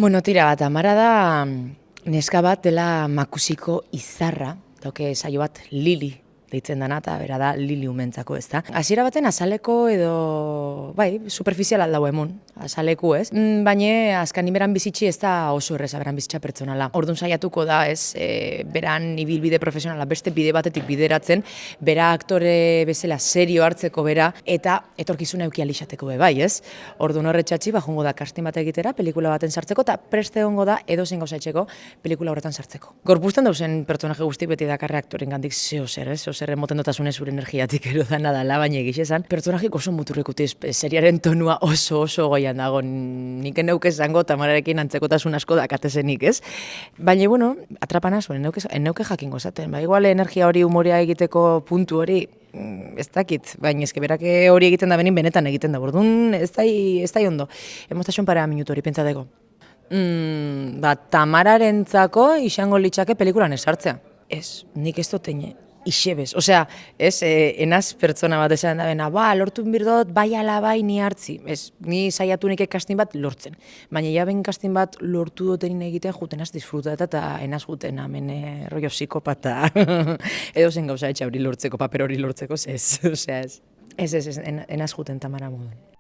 Bueno, tira bat, Tamara da neska bat dela Makusiko izarra, dauke saio bat Lili deitzen dana, eta bera da Lili umentzako, ez da. Hasiera baten azaleko edo, bai, superficial aldau emun, azaleku, ez? Baina azkan beran bizitxi ez da oso erreza beran bizitxa pertsonala. Orduan saiatuko da, ez, beran ibilbide profesionala beste bide batetik bideratzen, bera aktore bezala serio hartzeko bera, eta etorkizuna euki alixateko be bai, ez? Orduan horretxatxi, jongo da casting bat egitera, pelikula baten sartzeko, eta preste egongo da edozein gauza etxeko pelikula horretan sartzeko. Gorpuzten dauzen pertsonaje guztik beti dakarre aktore gandik zeo zer, ez? Zer emoten dotasune zure energiatik ero da nadala, baina egiz esan. Pertsonajik oso muturrekutiz, seriaren tonua oso goian dago. Nik eneuke zango Tamararekin antzekotasun asko dakatezenik, ez? Baina, bueno, atrapana zuen, eneuke jakingo zaten. Ba, igual energia hori humorea egiteko puntu hori, ez dakit, baina ezke berake hori egiten da benin benetan egiten da. Orduan, ez da ondo. Emoztasun parea minutu hori pentsateko. Tamararentzako izango litzake pelikulan esartzea. Ez, nik ez dut isebez, osea, ez, enaz pertsona bat esan da bena, lortu birdot, bai ala bai ni hartzi, ez, ni saiatu nik casting bat lortzen, baina ja ben casting bat lortu dotenin egiten juten az disfrutata eta enaz juten hemen rollo psikopata, edo zen gauza etxe hori lortzeko, paper hori lortzeko, ez, osea, ez, enaz juten Tamara modun.